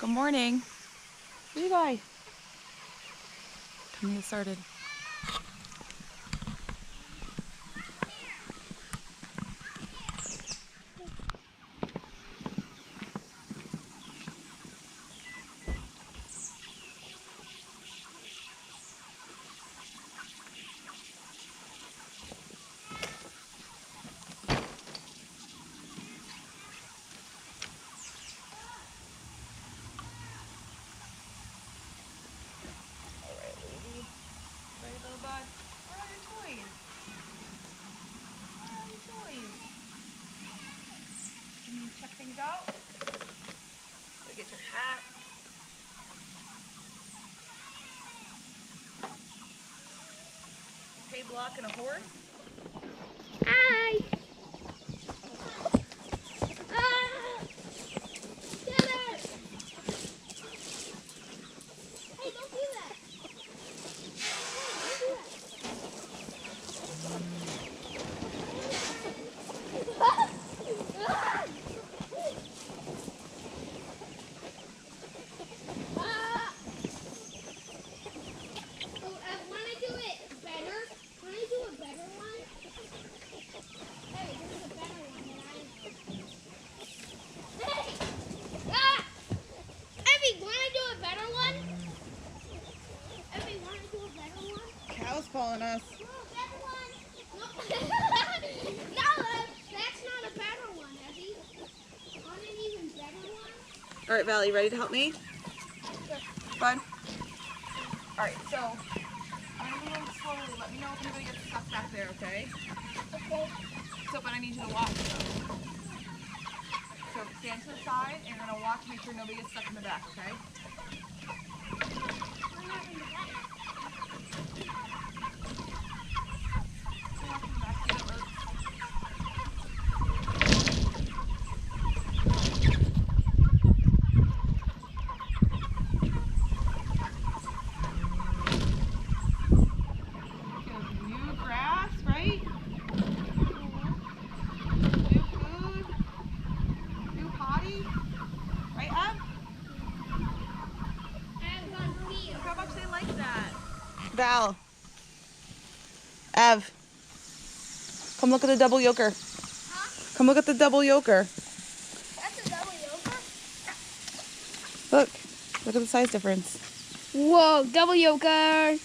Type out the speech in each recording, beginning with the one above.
Good morning. Where you going? Time to get started. Check things out. Gotta get your hat. A hay block and a horse. Hi. Get it. Hey, don't do that. Hey, don't do that. Want to do it better? Want to do a better one? Hey, this is a better one than I know. Hey! Ah! Evie, want to do a better one? Evie, want to do a better one? Cow's calling us. No, a better one. No, that's not a better one, Evie. Want an even better one? All right, Val, you ready to help me? Sure. Fun. All right, so I'm gonna move slowly. Let me know if anybody gets stuck back there, okay? Okay. So, but I need you to watch though. So stand to the side and I'm gonna watch to make sure nobody gets stuck in the back, okay? What happened to that? Watch in the back, see if it works. New grass, right? New food, new potty, right, Ev? Look how much they like that. Val. Ev. Come look at the double yoker. Huh? Come look at the double yoker. That's a double yoker? Look. Look at the size difference. Whoa, double yoker.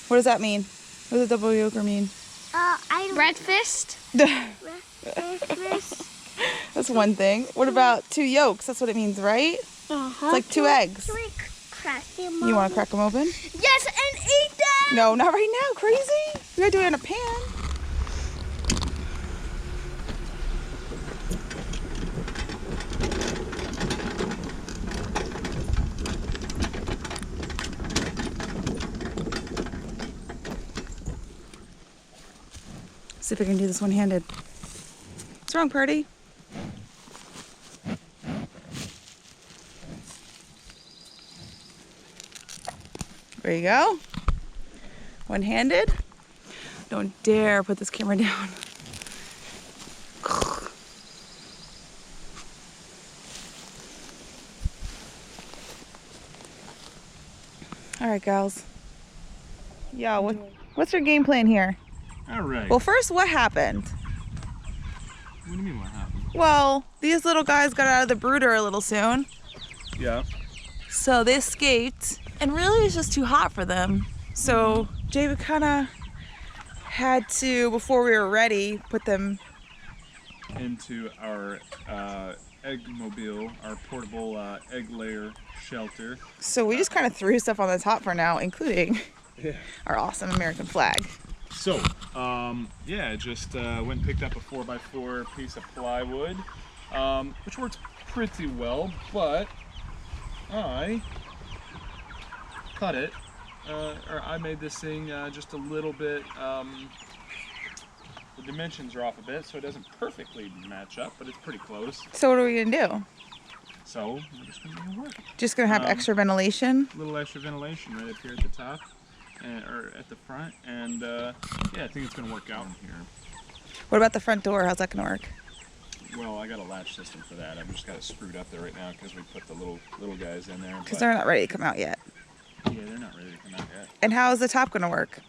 What does that mean? What does a double yoker mean? Breakfast. That's one thing. What about two yolks? That's what it means, right? Uh-huh. It's like two eggs. Can we crack them open? You want to crack them open? Yes, and eat them! No, not right now. Crazy? We gotta do it in a pan. See if I can do this one-handed. What's wrong, Party? There you go. One-handed. Don't dare put this camera down. All right, gals. Yeah, what's your game plan here? All right. Well, first, what happened? What do you mean what happened? Well, these little guys got out of the brooder a little soon. Yeah. So they escaped, and really it's just too hot for them. So David kind of had to, before we were ready, put them Into our egg mobile, our portable egg layer shelter. So we just kind of threw stuff on the top for now, including Yeah. our awesome American flag. So, yeah, just went and picked up a 4x4 piece of plywood, which works pretty well, but I cut it, or I made this thing just a little bit, the dimensions are off a bit, so it doesn't perfectly match up, but it's pretty close. So what are we gonna do? So, we're just gonna make it work. Just gonna have extra ventilation? A little extra ventilation right up here at the top, or at the front, and yeah, I think it's gonna work out in here. What about the front door? How's that gonna work? well, I got a latch system for that. I've just got it screwed up there right now because we put the little guys in there. Because they're not ready to come out yet. Yeah, they're not ready to come out yet. And how is the top going to work?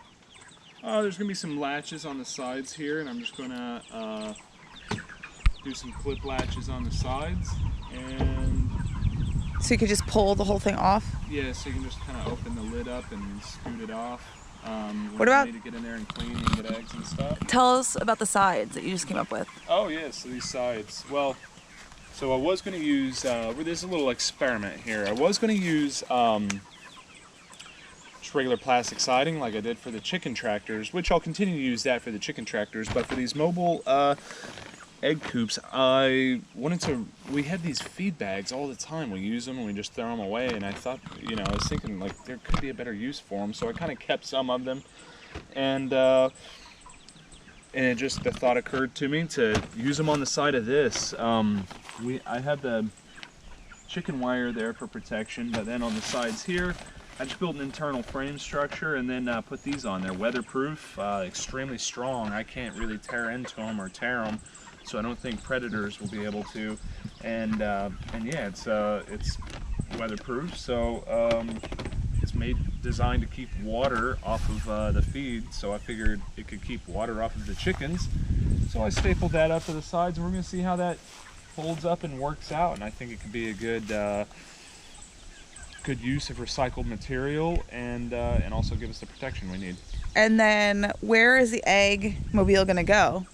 There's gonna be some latches on the sides here, and I'm just gonna do some clip latches on the sides, and So you could just pull the whole thing off? yeah, so you can just kind of open the lid up and scoot it off. What about- you need to get in there and clean and get eggs and stuff? Tell us about the sides that you just came up with. Oh yeah, so these sides. Well, so I was gonna use. There's a little experiment here. I was gonna use just regular plastic siding like I did for the chicken tractors, which I'll continue to use that for the chicken tractors. But for these mobile egg coops, we had these feed bags all the time. We use them and we just throw them away, and I thought, I was thinking like there could be a better use for them, so I kind of kept some of them, and the thought occurred to me to use them on the side of this. I had the chicken wire there for protection, but then on the sides here, I just built an internal frame structure and then put these on there. Weatherproof, extremely strong. I can't really tear into them or tear them, so I don't think predators will be able to. And yeah, it's weatherproof, so it's designed to keep water off of the feed. So I figured it could keep water off of the chickens. So I stapled that up to the sides, and we're gonna see how that holds up and works out. And I think it could be a good use of recycled material, and also give us the protection we need. And then where is the egg mobile going to go?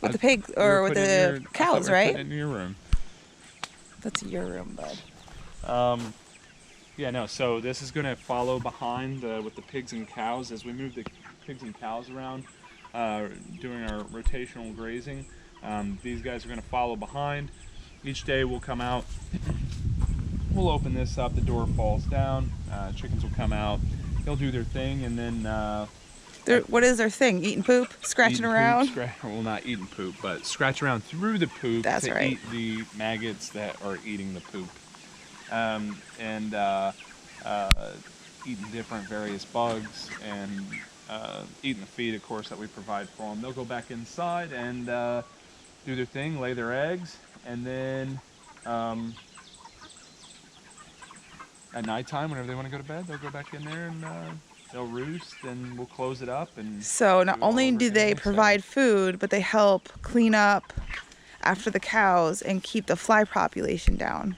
With the pigs or with the cows, right? In your room. That's your room, bud. Yeah, no. So this is going to follow behind with the pigs and cows as we move the pigs and cows around, doing our rotational grazing. These guys are going to follow behind. Each day we'll come out. We'll open this up. The door falls down. Chickens will come out. They'll do their thing, and then. What is their thing? Eating poop? Scratching around? Well, not eating poop, but scratch around through the poop to eat the maggots that are eating the poop. And eating different various bugs, and eating the feed, of course, that we provide for them. They'll go back inside and do their thing, lay their eggs, and then at nighttime, whenever they want to go to bed, they'll go back in there and they'll roost, and we'll close it up. And so not only do they provide food, but they help clean up after the cows and keep the fly population down.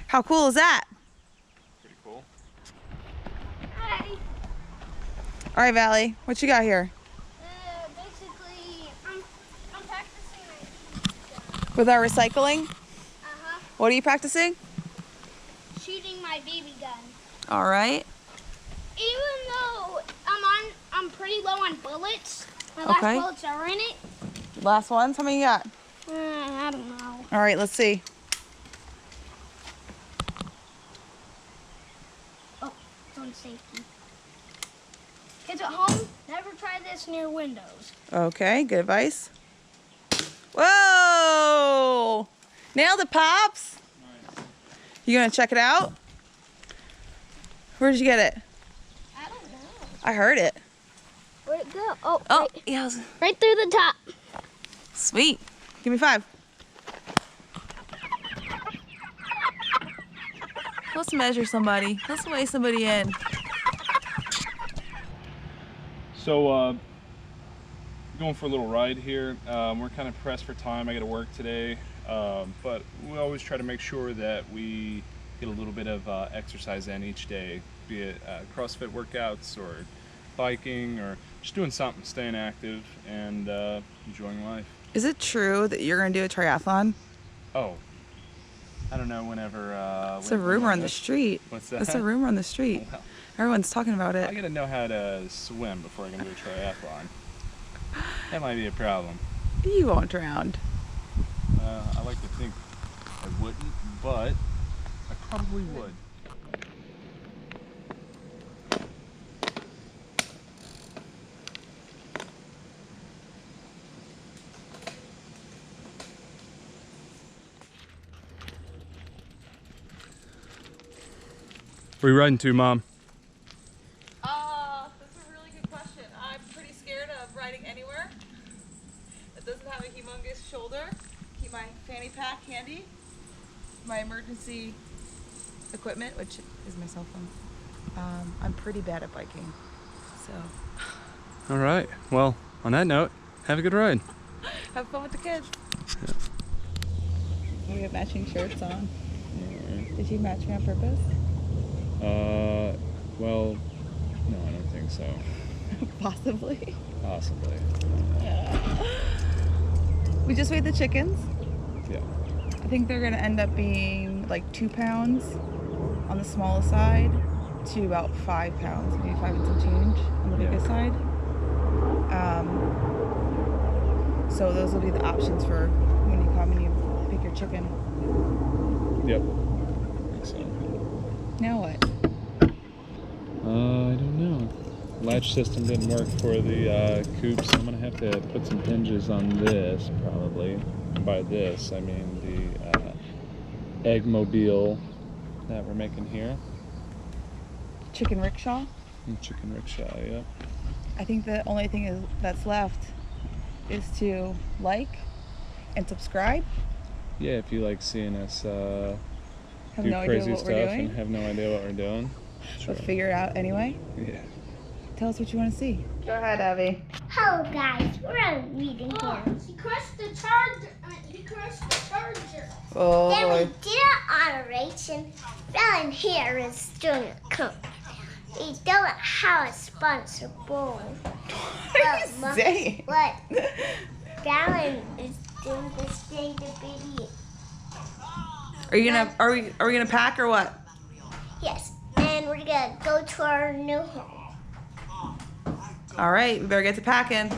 How cool is that? Pretty cool. Hi. All right, Valley, what you got here? Basically, I'm practicing my With our recycling? Uh-huh. What are you practicing? Shooting my BB gun. All right. Even though I'm pretty low on bullets, my Okay. last bullets are in it. Last ones? How many you got? I don't know. All right, let's see. Oh, it's on safety. Kids at home, never try this near windows. Okay, good advice. Whoa! Nailed it, Pops. Nice. You gonna check it out? Where'd you get it? I don't know. I heard it. Where'd it go? Oh, Oh, yeah. right through the top. Sweet. Give me 5. Let's measure somebody. Let's weigh somebody in. So, going for a little ride here. We're kind of pressed for time. I got to work today, but we always try to make sure that we get a little bit of exercise in each day, be it CrossFit workouts or biking or just doing something, staying active and enjoying life. Is it true that you're gonna do a triathlon? Oh, I don't know. Whenever It's a rumor on the street. What's that? It's a rumor on the street. Well, Everyone's talking about I it. gotta know how to swim before I can do a triathlon. That might be a problem. You won't drown. I like to think I wouldn't, but I probably would. Where are you riding to, Mom? That's a really good question. I'm pretty scared of riding anywhere that doesn't my fanny pack handy, my emergency equipment, which is my cell phone. I'm pretty bad at biking, so All right. Well, on that note, have a good ride. have fun with the kids. We have matching shirts on. Did you match me on purpose? Well, no, I don't think so. Possibly. Possibly. We just weighed the chickens. Yeah. I think they're gonna end up being like 2 pounds on the smallest side to about 5 pounds, maybe 5 and some change on the biggest side. So those will be the options for when you come and you pick your chicken. Yep. I think so. Now what? I don't know. Latch system didn't work for the coops. I'm gonna have to put some hinges on this probably. And by this, I mean the egg mobile that we're making here. Chicken rickshaw? Chicken rickshaw, yep. I think the only thing that's left is to like and subscribe. Yeah, if you like seeing us Have do no idea crazy what stuff we're and doing, have no idea what we're doing. Sure. but figure it out anyway. Yeah. Tell us what you want to see. Go ahead, Abby. Hello guys, we're reading here. He crushed the charger. He crushed the charger. Oh Then we boy. did an operation. Fallon here is doing a cook. We don't have a sponsor bowl. What are you saying? What? Fallon is doing this thing to be. Are you gonna are we gonna pack or what? Yes, and we're gonna go to our new home. All right, we better get to packing.